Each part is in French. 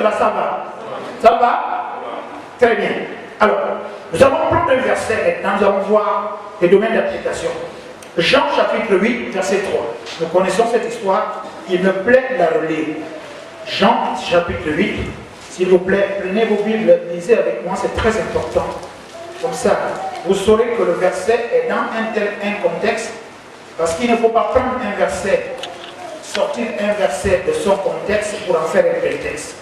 cela, ça va? Ça va? Très bien. Alors, nous allons prendre un verset maintenant, nous allons voir les domaines d'application. Jean chapitre 8, verset 3. Nous connaissons cette histoire, il me plaît de la relire. Jean chapitre 8, s'il vous plaît, prenez vos Bibles, lisez avec moi, c'est très important. Comme ça, vous saurez que le verset est dans un contexte, parce qu'il ne faut pas prendre un verset, sortir un verset de son contexte pour en faire un prétexte.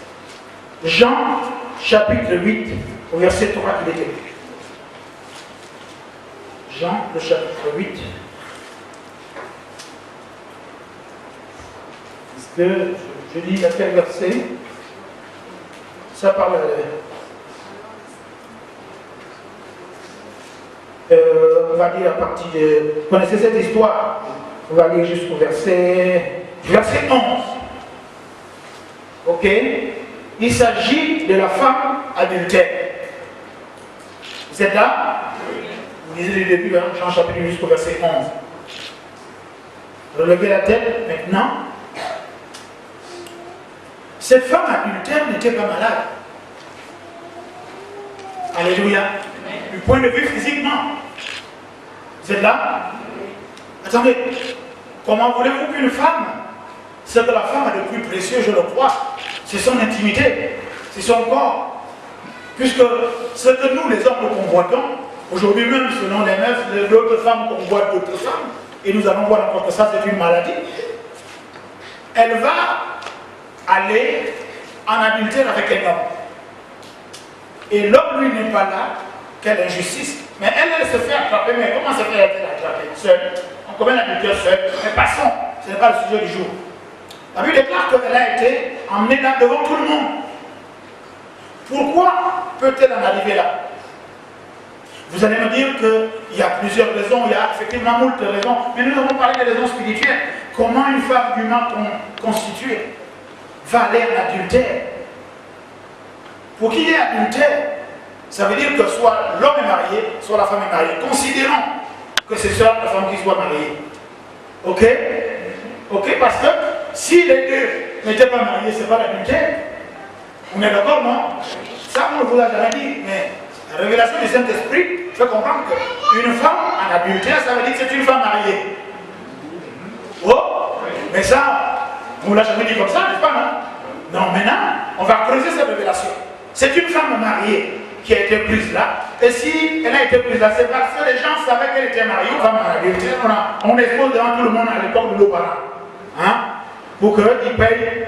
Jean chapitre 8, au verset 3, il est écrit. Jean, le chapitre 8. Est-ce que je lis à quel verset? Ça parle. On va dire à partir de. Vous connaissez cette histoire? On va lire jusqu'au verset 11. Ok? Il s'agit de la femme adultère. Vous êtes là? Vous lisez le début, hein, Jean chapitre 8 jusqu'au verset 11. Relevez la tête maintenant. Cette femme adultère n'était pas malade. Alléluia. Du point de vue physiquement. Vous êtes là? Attendez. Comment voulez-vous qu'une femme, ce que la femme a de plus précieux, je le crois, c'est son intimité, c'est son corps. Puisque ce que nous, les hommes, nous convoitons, aujourd'hui même, selon les meufs, d'autres femmes convoitent d'autres femmes, et nous allons voir encore que ça, c'est une maladie. Elle va aller en adultère avec un homme. Et l'homme, lui, n'est pas là. Quelle injustice. Mais elle se fait attraper. Mais comment se fait-elle attraper? Seule. On commet l'adultère seule. Mais passons. Ce n'est pas le sujet du jour. La Bible déclare qu'elle a été emmenée là devant tout le monde. Pourquoi peut-elle en arriver là? Vous allez me dire qu'il y a plusieurs raisons. Il y a effectivement moult raisons. Mais nous avons parlé des raisons spirituelles. Comment une femme humaine constituée va aller en adultère? Pour qu'il y ait adultère, ça veut dire que soit l'homme est marié, soit la femme est mariée. Considérons que c'est seule la femme qui soit mariée. Ok? Ok, parce que si les deux n'étaient pas mariés, ce n'est pas l'adultère. On est d'accord, non? Ça, on ne vous l'a jamais dit, mais la révélation du Saint-Esprit fait comprendre qu'une femme en adultère, ça veut dire que c'est une femme mariée. Oh? Mais ça, on ne l'a jamais dit comme ça, n'est-ce pas, non? Non, maintenant, on va creuser cette révélation. C'est une femme mariée qui a été prise là. Et si elle a été prise là, c'est parce que les gens savaient qu'elle était mariée aux femmes mariées. On expose devant tout le monde à l'époque de nos parents. Hein? Pour qu'ils payent,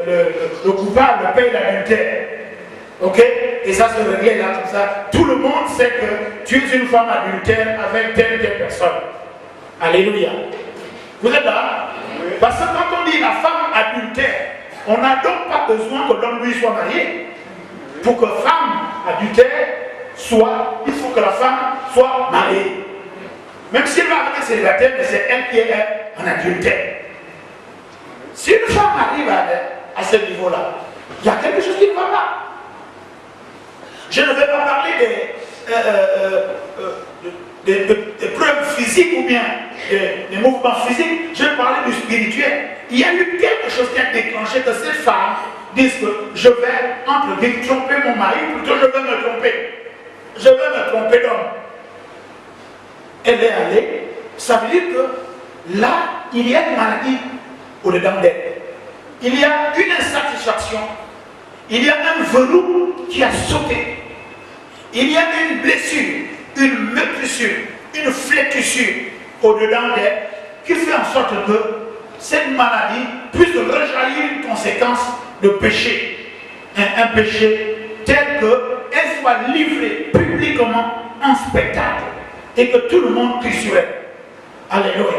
le coupable paye l'adultère. Ok? Et ça se réglait là comme ça. Tout le monde sait que tu es une femme adultère avec telle personne. Alléluia. Vous êtes là? Oui. Parce que quand on dit la femme adultère, on n'a donc pas besoin que l'homme lui soit marié. Pour que femme adultère soit, il faut que la femme soit mariée. Même si elle va avec célibataire, mais c'est elle qui est en adultère. Si une femme arrive à ce niveau-là, il y a quelque chose qui ne va pas. Je ne vais pas parler des preuves physiques ou bien des mouvements physiques, je vais parler du spirituel. Il y a eu quelque chose qui a déclenché que cette femme dise que je vais, entre guillemets, tromper mon mari, plutôt je vais me tromper. Je vais me tromper d'homme. Elle est allée, ça veut dire que là, il y a une maladie au-dedans d'elle. Il y a une insatisfaction. Il y a un verrou qui a sauté. Il y a une blessure, une meurtrissure, une flétrissure au-dedans d'elle qui fait en sorte que cette maladie puisse rejaillir une conséquence de péché. Un péché tel qu'elle soit livrée publiquement en spectacle et que tout le monde crie sur elle. Alléluia.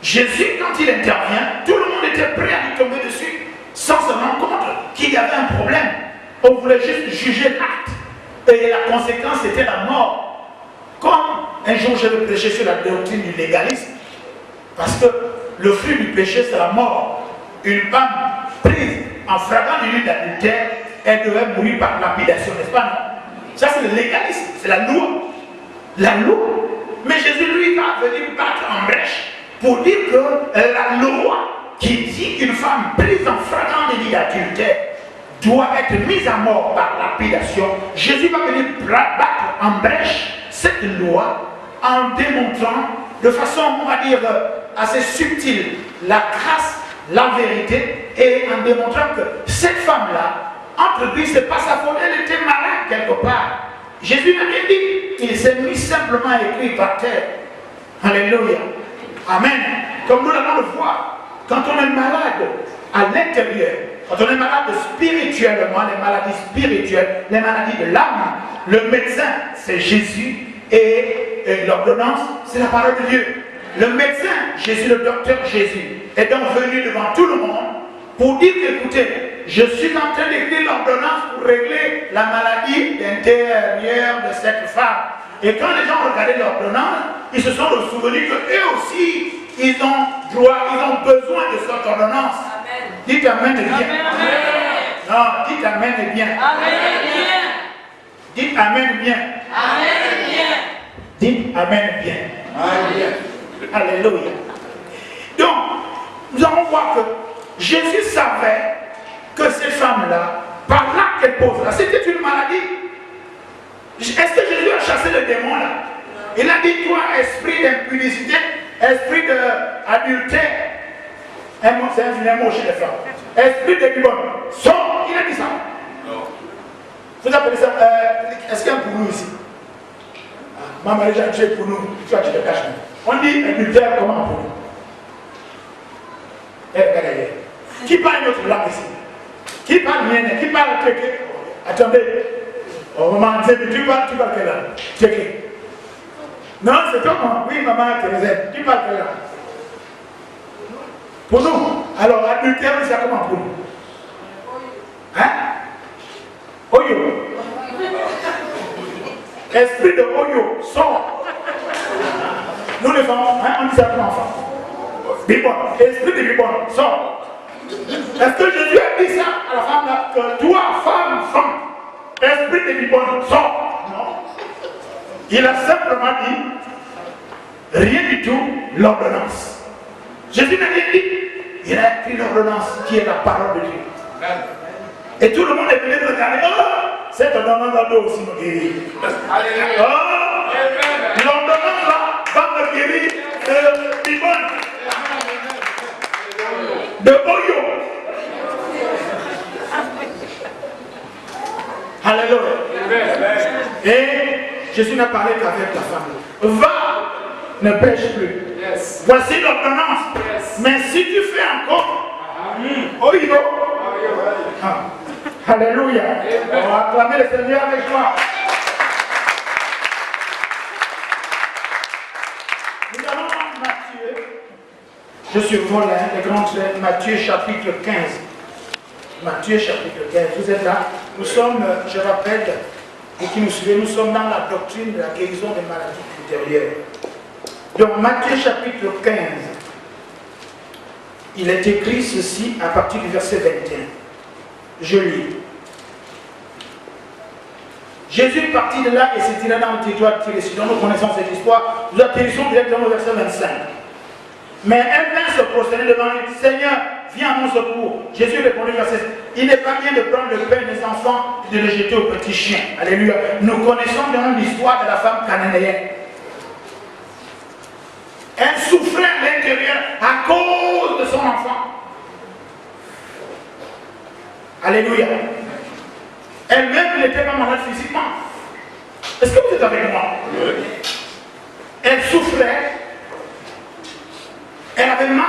Jésus, quand il intervient, tout le monde était prêt à lui tomber dessus sans se rendre compte qu'il y avait un problème. On voulait juste juger l'acte. Et la conséquence était la mort. Comme un jour je vais prêcher sur la doctrine du légalisme, parce que le fruit du péché c'est la mort. Une femme prise en flagrant délit d'adultère, elle devait mourir par lapidation, n'est-ce pas, non? Ça c'est le légalisme, c'est la loi. La loi. Mais Jésus lui va venir battre en brèche pour dire que la loi qui dit qu'une femme prise en flagrant délit d'adultère doit être mise à mort par lapidation, Jésus va venir battre en brèche cette loi en démontrant de façon, on va dire, assez subtile la grâce, la vérité, et en démontrant que cette femme-là, entre lui, ce n'est pas sa faute, elle était malade quelque part. Jésus n'a rien dit, il s'est mis simplement écrit par terre. Alléluia. Amen. Comme nous allons le voir, quand on est malade à l'intérieur, quand on est malade spirituellement, les maladies spirituelles, les maladies de l'âme, le médecin, c'est Jésus, et l'ordonnance, c'est la parole de Dieu. Le médecin, Jésus, le docteur Jésus, est donc venu devant tout le monde pour dire, écoutez, je suis en train d'écrire l'ordonnance pour régler la maladie intérieure de cette femme. Et quand les gens regardaient l'ordonnance, ils se sont souvenus qu'eux aussi, ils ont droit, ils ont besoin de cette ordonnance. Amen. Dites Amen et bien. Amen. Non, dites Amen et bien. Amen et bien. Dites Amen bien. Amen bien. Dites Amen bien. Amen bien. Alléluia. Donc, nous allons voir que Jésus savait que ces femmes-là, par l'acte qu'elles posent là, c'était une maladie. Est-ce que Jésus a chassé le démon là? Il a dit, toi, esprit d'impudicité, esprit d'adultère, c'est un mot chez les femmes, esprit de bibon, sors, il a dit ça. Vous appelez ça, est-ce qu'il y a un pour nous ici? Maman, déjà, tu es pour nous, toi, tu te caches. On dit adultère, comment pour nous? Regardez, qui parle notre langue ici? Qui parle mienne? Qui parle tchéké? Attendez, au moment où tu parles quelle langue? Tchéké. Non, c'est toi, oui, maman, Thérèse, tu parles quelle langue? Pour nous. Alors, adultère, c'est comment pour nous? Hein? Oyo. Esprit de Oyo, sort. Nous les femmes, hein, on dit ça comme enfant. Bibon, esprit de Bibon, sort. Est-ce que Jésus a dit ça à la femme là, que toi, femme, esprit de Bibon, sort? Non. Il a simplement dit, rien du tout, l'ordonnance. Jésus n'a rien dit. Il a écrit l'ordonnance qui est la parole de Dieu. Et tout le monde est venu regarder. Oh, cette ordonnance-là doit aussi me guérir. Oh, l'ordonnance-là va me guérir de Bibon, de Oyo. Alléluia. Et Jésus n'a parlé qu'avec la femme. Va, ne pêche plus. Yes. Voici l'ordonnance. Yes. Mais si tu fais encore, Oyo. Alléluia. On va acclamer le Seigneur avec joie. Nous allons voir Matthieu. Je survole les grands traits. Matthieu chapitre 15. Matthieu chapitre 15. Vous êtes là? Nous sommes, je rappelle, et qui nous suivez, nous sommes dans la doctrine de la guérison des maladies intérieures. Donc Matthieu chapitre 15. Il est écrit ceci à partir du verset 21. Je lis. Jésus partit de là et se tira dans le territoire de Tyré. Nous connaissons cette histoire. Nous atterrissons directement au verset 25. Mais elle vint se prosterner devant lui. Seigneur, viens à mon secours. Jésus répondit verset 7. Il n'est pas bien de prendre le pain des enfants et de le jeter aux petits chiens. Alléluia. Nous connaissons bien l'histoire de la femme cananéenne. Elle souffrait à l'intérieur à cause de son enfant. Alléluia. Elle-même n'était pas malade physiquement. Est-ce que vous êtes avec moi? Oui. Elle souffrait. Elle avait mal.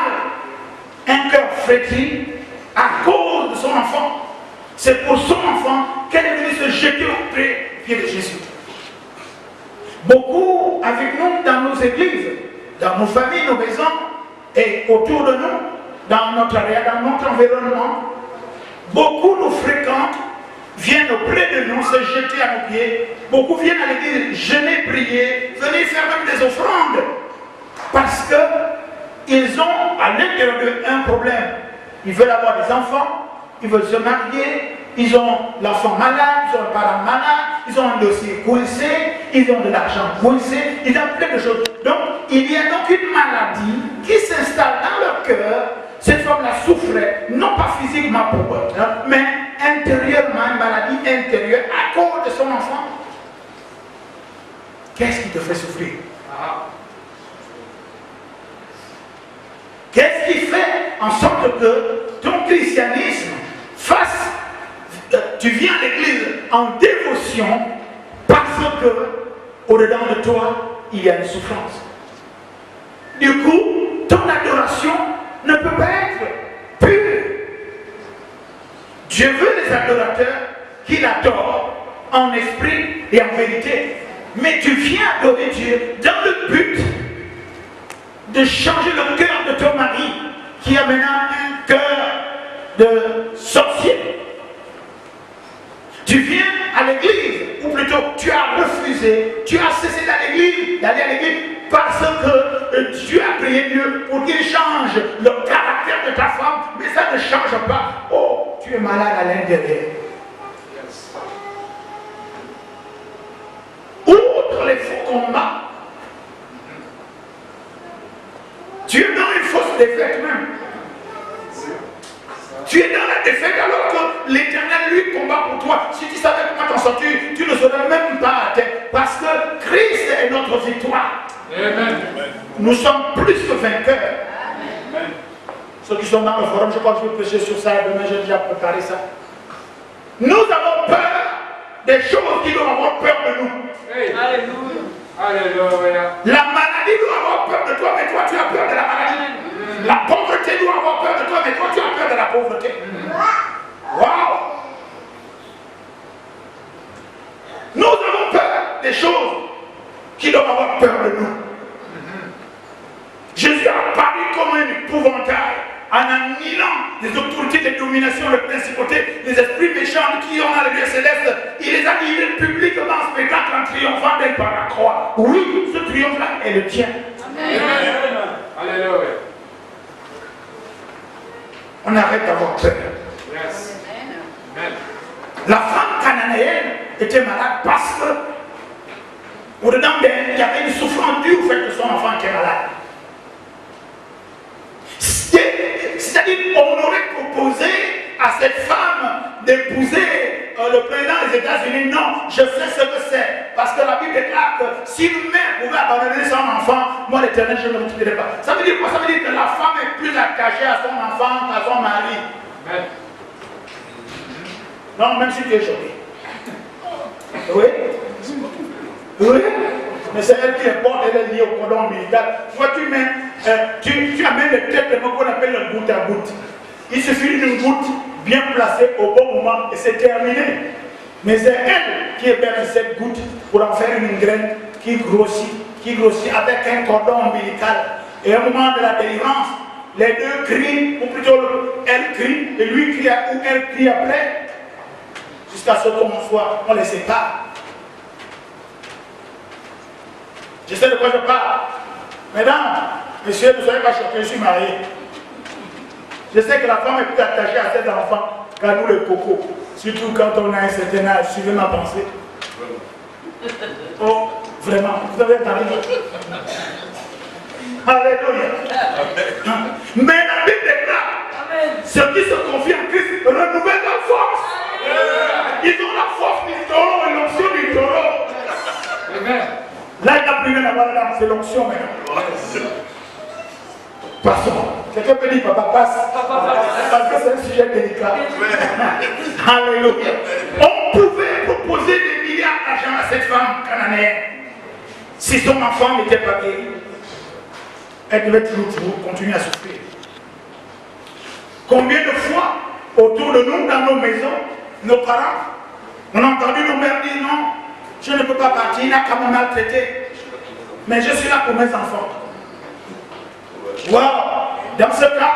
Un cœur flétri à cause de son enfant. C'est pour son enfant qu'elle est venue se jeter aux pieds de Jésus. Beaucoup avec nous dans nos églises, dans nos familles, nos maisons et autour de nous, dans notre area, dans notre environnement, beaucoup nous fréquentent, viennent auprès de nous se jeter à nos pieds. Beaucoup viennent à l'église jeûner, prier, venir faire même des offrandes. Parce qu'ils ont à l'intérieur d'eux un problème. Ils veulent avoir des enfants, ils veulent se marier, ils ont l'enfant malade, ils ont le parent malade, ils ont un dossier coincé, ils ont de l'argent coincé, ils ont plein de choses. Donc, il y a donc une maladie qui s'installe dans leur cœur. Cette femme-là souffrait, non pas physiquement pour eux, mais intérieurement, une maladie intérieure à cause de son enfant, qu'est-ce qui te fait souffrir? Qu'est-ce qui fait en sorte que ton christianisme fasse, tu viens à l'église en dévotion parce que au-dedans de toi, il y a une souffrance. Du coup, ton adoration ne peut pas être pure. Dieu veut des adorateurs qui l'adorent en esprit et en vérité. Mais tu viens adorer Dieu dans le but de changer le cœur de ton mari qui a maintenant un cœur de sorcier. Tu viens à l'église, ou plutôt tu as refusé, tu as cessé d'aller à l'église parce que Dieu a prié Dieu pour qu'il change le caractère de ta femme, mais ça ne change pas. Oh, tu es malade à l'intérieur. Outre les faux combats, tu es dans une fausse défaite même. Tu es dans la défaite alors que l'Éternel lui combat pour toi. Si tu savais comment t'en sortir, tu ne serais même pas à terre. Parce que Christ est notre victoire. Amen. Nous sommes plus que vainqueurs. Amen. Ceux qui sont dans le forum, je crois que je vais prêcher sur ça. Demain, j'ai déjà préparé ça. Nous avons peur des choses qui doivent avoir peur de nous. Hey. Alléluia. Alléluia. La maladie doit avoir peur de toi, mais toi tu as peur de la maladie. La pauvreté doit avoir peur de toi, mais toi tu as peur de la pauvreté. Waouh! Nous avons peur des choses qui doivent avoir peur de nous. Jésus a paru comme un épouvantail en annihilant les autorités de domination, les principautés, les esprits méchants qui ont dans les lieux célestes. Il les a annihilés publiquement en spectacle en triomphant d'elle par la croix. Oui, ce triomphe-là est le tien. Amen. Alléluia. On arrête d'avoir peur. Yes. Amen. La femme cananéenne était malade parce que au-dedans d'elle, il y avait une souffrance due au fait que son enfant était malade. C'est-à-dire qu'on aurait proposé à cette femme d'épouser le président des États-Unis. Non, je sais ce que c'est. Parce que la Bible déclare que si une mère pouvait abandonner son enfant, moi l'Éternel, je ne me quitterai pas. Ça veut dire quoi? Ça veut dire que la femme est plus attachée à son enfant qu'à son mari. Amen. Non, même si tu es choqué. Oui? Oui? Mais c'est elle qui est porte, elle est liée au cordon ombilical. Toi, tu amènes le tête de ce qu'on appelle le goutte à goutte. Il suffit d'une goutte bien placée au bon moment et c'est terminé. Mais c'est elle qui héberge cette goutte pour en faire une graine qui grossit avec un cordon ombilical. Et au moment de la délivrance, les deux crient, ou plutôt elle crie, et lui crie, ou elle crie après, jusqu'à ce qu'on les sépare. Je sais de quoi je parle. Mesdames, messieurs, ne soyez pas choqués, je suis marié. Je sais que la femme est plus attachée à ses enfants qu'à nous les cocos. Surtout quand on a un certain âge. Suivez ma pensée. Oh, vraiment, vous avez entendu. Alléluia. Mais la Bible déclare, ceux qui se confient en Christ renouvellent leur force. Ils ont la force du taureau et l'onction du taureau. Amen. Là, il n'y a plus rien à voir là, c'est l'onction maintenant. Passons. Quelqu'un peut dire, papa, passe. Parce que c'est un sujet délicat. Alléluia. On pouvait proposer des milliards d'argent à cette femme cananéenne. Si son enfant n'était pas guéri, elle devait toujours continuer à souffrir. Combien de fois, autour de nous, dans nos maisons, nos parents, on a entendu nos mères dire non, je ne peux pas partir, il n'a qu'à me maltraiter. Mais je suis là pour mes enfants. Wow. Dans ce cas,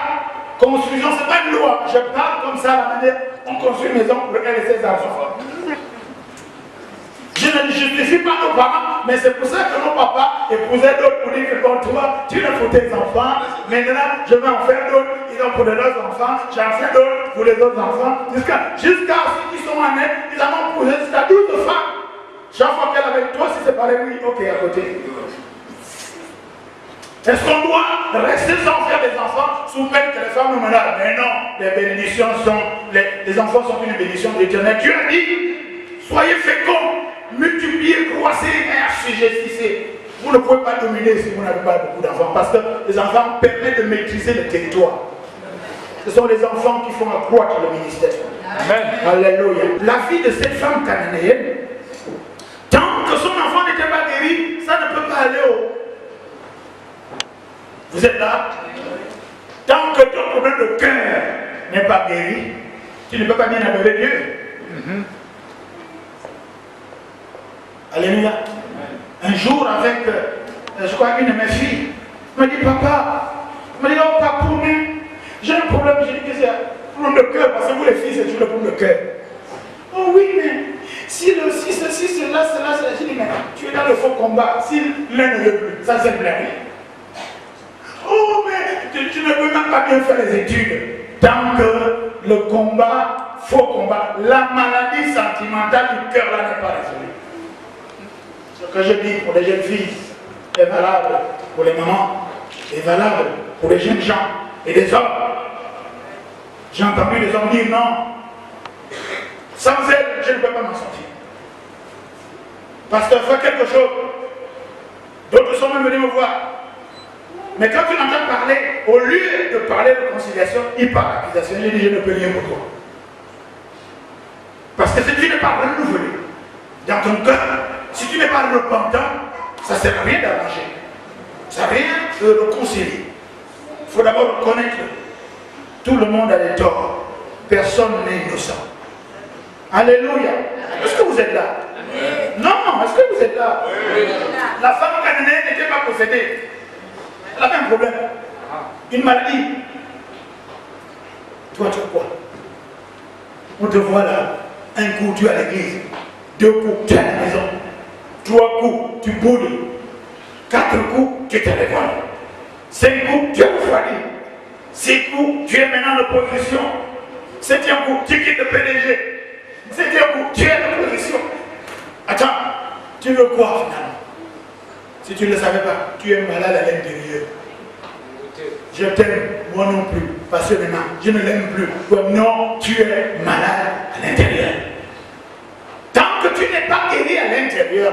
construction, ce n'est pas une loi. Je parle comme ça, la manière on construit une maison pour elle et ses enfants. Je ne justifie pas nos parents, mais c'est pour ça que nos papas épousaient d'autres pour dire que comme toi, tu l'as pour tes enfants. Maintenant, je vais en faire d'autres, ils ont pour leurs enfants, j'en fais d'autres pour les autres enfants. Jusqu'à ceux qui sont en aide, ils en ont posé jusqu'à 12 femmes. Chaque fois qu'elle avait toi, si c'est pareil, oui, ok, à côté. Est-ce qu'on doit rester sans faire des enfants sous peine que les femmes nous menacent. Mais non, les bénédictions sont, les enfants sont une bénédiction de l'Éternel. Dieu a dit, soyez féconds, multipliez, croissez et assujettissez. Vous ne pouvez pas dominer si vous n'avez pas beaucoup d'enfants, parce que les enfants permettent de maîtriser le territoire. Ce sont les enfants qui font accroître le ministère. Amen. Alléluia. La vie de cette femme cananéenne, tant que son enfant n'était pas guéri, ça ne peut pas aller au... Vous êtes là? Tant que ton problème de cœur n'est pas guéri, tu ne peux pas bien adorer Dieu. Alléluia. Un jour avec, je crois, une de mes filles, me dit, papa, me dit, oh, pas pour nous. J'ai un problème, j'ai dit que c'est un problème de cœur, parce que vous les filles, c'est toujours le problème de cœur. Oh oui, mais si ceci, cela, j'ai dit, mais tu es dans le faux combat, si l'un ne veut plus, ça c'est blâmé. Oh, mais tu ne peux même pas bien faire les études. Tant que le combat, faux combat, la maladie sentimentale du cœur là n'est pas résolue. Ce que je dis pour les jeunes filles est valable pour les mamans, est valable pour les jeunes gens et les hommes. J'ai entendu les hommes dire non, sans elle, je ne peux pas m'en sortir. Pasteur, fais quelque chose. D'autres sont même venus me voir. Mais quand tu l'entends parler, au lieu de parler de conciliation, il parle d'accusation. Je dis, je ne peux rien pour toi. Parce que si tu n'es pas renouvelé dans ton cœur, si tu n'es pas repentant, ça ne sert à rien d'arranger. Ça ne sert à rien de réconcilier. Il faut d'abord reconnaître que tout le monde a des torts. Personne n'est innocent. Alléluia. Est-ce que vous êtes là? Non, est-ce que vous êtes là? La femme cananéenne n'était pas possédée. Elle avait un problème. Une maladie. Toi, tu as quoi? On te voit là. Un coup, tu es à l'église. 2 coups, tu es à la maison. 3 coups, tu boudes. 4 coups, tu es à l'école. 5 coups, tu es refroidi. 6 coups, tu es maintenant en opposition. 7e coup, tu quittes le PDG. 7e coup, tu es en opposition. Attends, tu veux quoi finalement? Si tu ne le savais pas, tu es malade à l'intérieur. Je t'aime, moi non plus, passionnément. Je ne l'aime plus. Non, tu es malade à l'intérieur. Tant que tu n'es pas guéri à l'intérieur,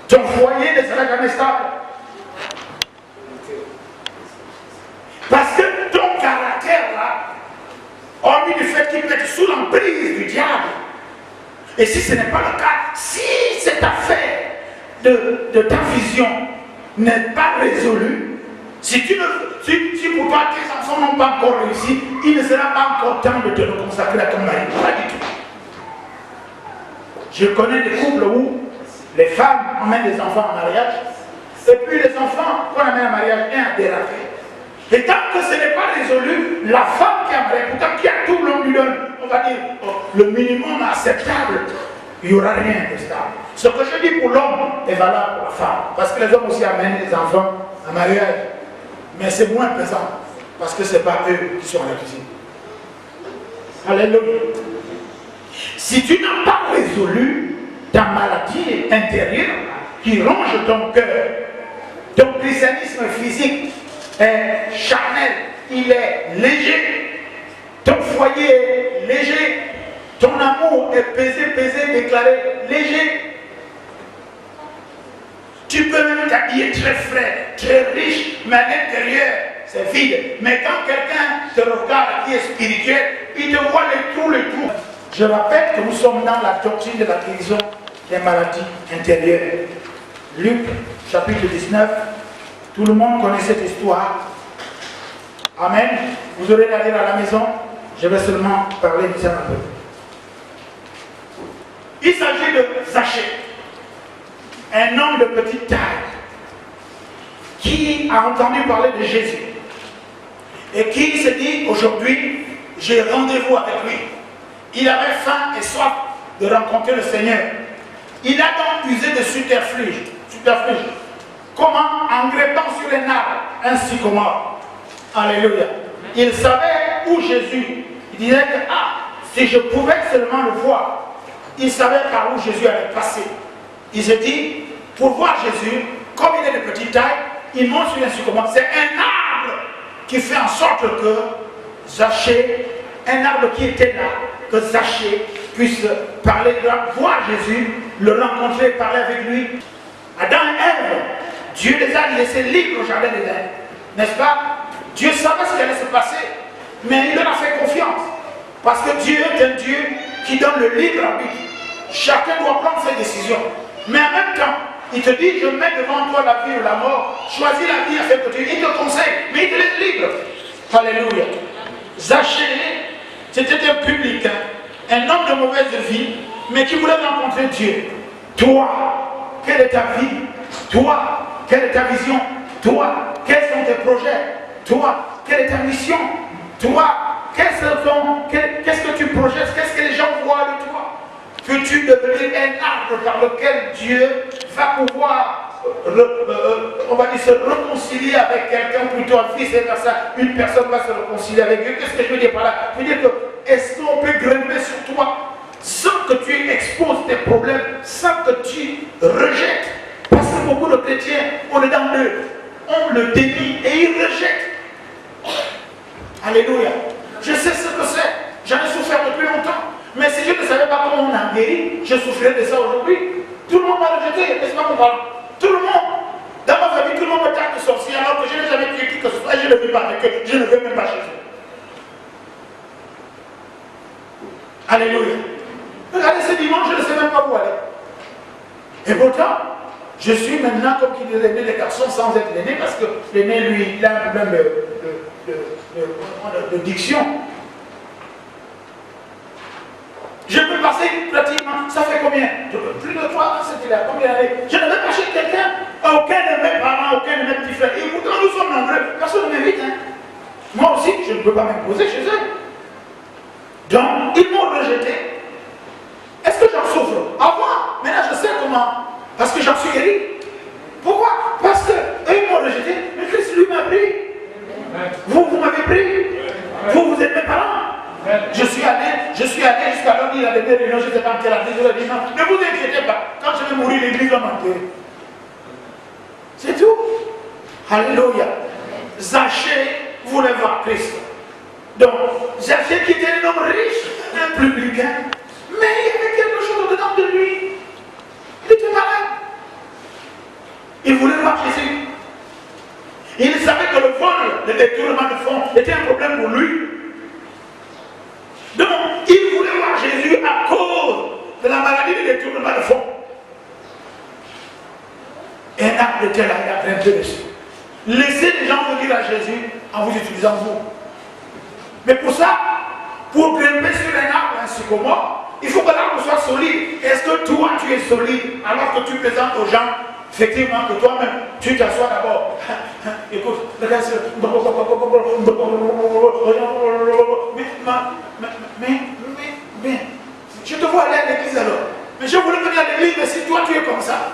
ton foyer ne sera jamais stable. Parce que ton caractère là, hormis du fait qu'il peut être sous l'emprise du diable, et si ce n'est pas le cas, si cette affaire de ta vision n'est pas résolue, si pour toi tes enfants n'ont pas encore réussi, il ne sera pas encore temps de te consacrer à ton mari. Pas du tout. Je connais des couples où les femmes emmènent des enfants en mariage, et puis les enfants qu'on amène en mariage, un a dérapé. Et tant que ce n'est pas résolu, la femme qui a marié, pourtant qui a tout, l'homme lui donne, on va dire, le minimum acceptable, il n'y aura rien de stable. Ce que je dis pour l'homme est valable pour la femme. Parce que les hommes aussi amènent les enfants en mariage. Mais c'est moins pesant. Parce que ce n'est pas eux qui sont à la cuisine. Alléluia. Si tu n'as pas résolu ta maladie intérieure qui ronge ton cœur, ton christianisme physique est charnel, il est léger, ton foyer est léger, ton amour est pesé, déclaré léger. Tu peux même t'habiller très frais, très riche, mais à l'intérieur, c'est vide. Mais quand quelqu'un te regarde qui est spirituel, il te voit les trous. Je rappelle que nous sommes dans la doctrine de la guérison des maladies intérieures. Luc, chapitre 19, tout le monde connaît cette histoire. Amen. Vous aurez la lire à la maison. Je vais seulement parler de ça un peu. Il s'agit de Zachée, un homme de petite taille, qui a entendu parler de Jésus et qui se dit aujourd'hui, j'ai rendez-vous avec lui. Il avait faim et soif de rencontrer le Seigneur. Il a donc usé de subterfuge. Comment? En grimpant sur un arbre, un sycomore. Alléluia. Il savait où Jésus. Il disait que, si je pouvais seulement le voir. Il savait par où Jésus allait passer. Il se dit, pour voir Jésus, comme il est de petite taille, il monte sur un sycomore. C'est un arbre qui fait en sorte que Zachée, un arbre qui était là, que Zachée puisse parler, voir Jésus, le rencontrer, parler avec lui. Adam et Ève, Dieu les a laissés libres au jardin d'Éden, n'est-ce pas? Dieu savait ce qui allait se passer, mais il leur a fait confiance. Parce que Dieu est un Dieu qui donne le libre arbitre. Chacun doit prendre ses décisions. Mais en même temps, il te dit, je mets devant toi la vie ou la mort, choisis la vie à faire que tu. Il te conseille, mais il te laisse libre. Alléluia. Zachée, c'était un publicain, un homme de mauvaise vie, mais qui voulait rencontrer Dieu. Toi, quelle est ta vie? Toi, quelle est ta vision? Toi, quels sont tes projets? Toi, quelle est ta mission? Toi, qu'est-ce que tu projettes? Qu'est-ce que les gens voient de toi? Veux-tu devenir un arbre par lequel Dieu va pouvoir, on va dire, se réconcilier avec quelqu'un, plutôt un fils et versa, une personne va se réconcilier avec Dieu? Qu'est-ce que je veux dire par là? Je veux dire que, est-ce qu'on peut grimper sur toi sans que tu exposes tes problèmes, sans que tu rejettes? Parce que beaucoup de chrétiens, on est dans on le dénie et ils rejettent. Alléluia. Je sais ce que c'est. J'en ai souffert depuis longtemps. Mais si je ne savais pas comment on a guéri, je souffrirais de ça aujourd'hui. Tout le monde m'a rejeté, n'est-ce pas mon parent? Tout le monde. Dans ma famille, tout le monde me tape de sorcier alors que je n'ai jamais tué qui que ce soit. Et je ne vis pas avec eux. Je ne vais même pas chez eux. Alléluia. Regardez ce dimanche, je ne sais même pas où aller. Et pourtant, je suis maintenant comme qui disait l'aîné des garçons sans être l'aîné parce que l'aîné, lui, il a un problème de diction. Je peux passer pratiquement, ça fait combien? Plus de 3 ans, c'était là, combien d'années? Je ne vais pas chez quelqu'un, aucun de mes parents, aucun de mes petits frères. Et pourtant, nous sommes nombreux, personne ne m'invite. Hein. Moi aussi, je ne peux pas m'imposer chez eux. Donc, ils m'ont rejeté. Est-ce que j'en souffre? Avant, maintenant je sais comment. Parce que j'en suis guéri. Pourquoi? Parce que eux ils m'ont rejeté, mais Christ lui m'a pris. Vous m'avez pris. Vous êtes mes parents. Je suis allé jusqu'à leur dire à des réunions, je ne sais pas en quelle année, je leur dis non, ne vous inquiétez pas, quand je vais mourir, l'église va m'enterrer. C'est tout. Alléluia. Zachée voulait voir Christ. Donc, Zachée qui était un homme riche, un publicain, mais il y avait quelque chose dedans de lui. Il était malade. Il voulait voir Jésus. Il savait que le vol, le détournement de fonds, était un problème pour lui. Donc, il voulait voir Jésus à cause de la maladie de détournement de fonds. Et un arbre était là, il a grimpé dessus. Laissez les gens venir à Jésus en vous utilisant vous. Mais pour ça, pour grimper sur un arbre, un sycomore, il faut que l'arbre soit solide. Est-ce que toi, tu es solide alors que tu présentes aux gens, effectivement, que toi-même, tu t'assois d'abord. Écoute, regarde ce... Mais, je te vois aller à l'église alors. Mais je voulais venir à l'église, mais si toi, tu es comme ça.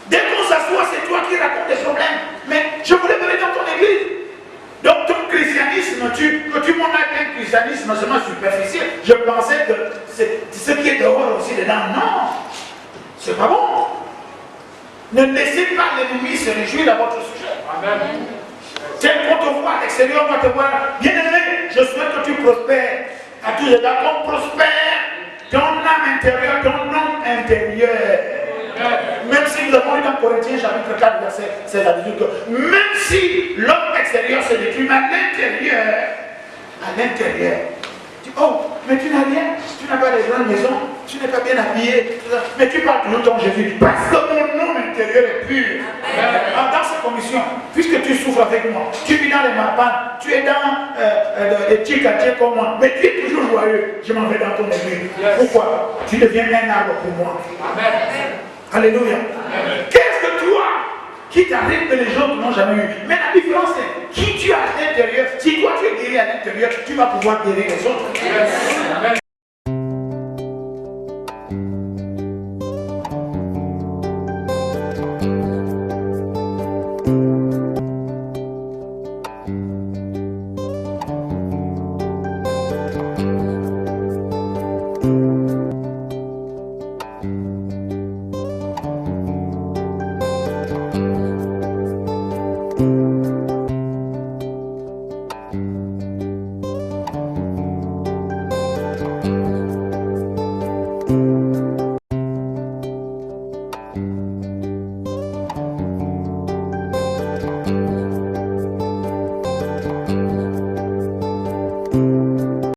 Dès qu'on s'assoit, c'est toi qui racontes des problèmes. Mais je voulais venir dans ton église. Donc ton christianisme, que tu montres un christianisme seulement superficiel, je pensais que c'est ce qui est dehors aussi dedans. Non, c'est pas bon. Ne laissez pas l'ennemi se réjouir à votre sujet. Amen. Tel qu'on te voit à l'extérieur, on va te voir. Bien aimé, je souhaite que tu prospères. À tous les égards, qu'on prospère ton âme intérieure, ton homme intérieur. Même si nous avons lu dans Corinthiens chapitre 4, verset 16 à 18, que même si l'homme extérieur se détruit, mais à l'intérieur, oh, mais tu n'as rien, tu n'as pas de grandes maisons, tu n'es pas bien habillé, mais tu parles toujours ton Jésus, parce que mon homme intérieur est pur. Dans ces conditions, puisque tu souffres avec moi, tu vis dans les mapanes, tu es dans les petits quartiers comme moi, mais tu es toujours joyeux, je m'en vais dans ton église. Pourquoi? Tu deviens un arbre pour moi. Amen. Alléluia. Qu'est-ce que toi qui t'arrive que les gens n'ont jamais eu? Mais la différence c'est qui tu es à l'intérieur. Si toi tu es guéri à l'intérieur, tu vas pouvoir guérir les autres.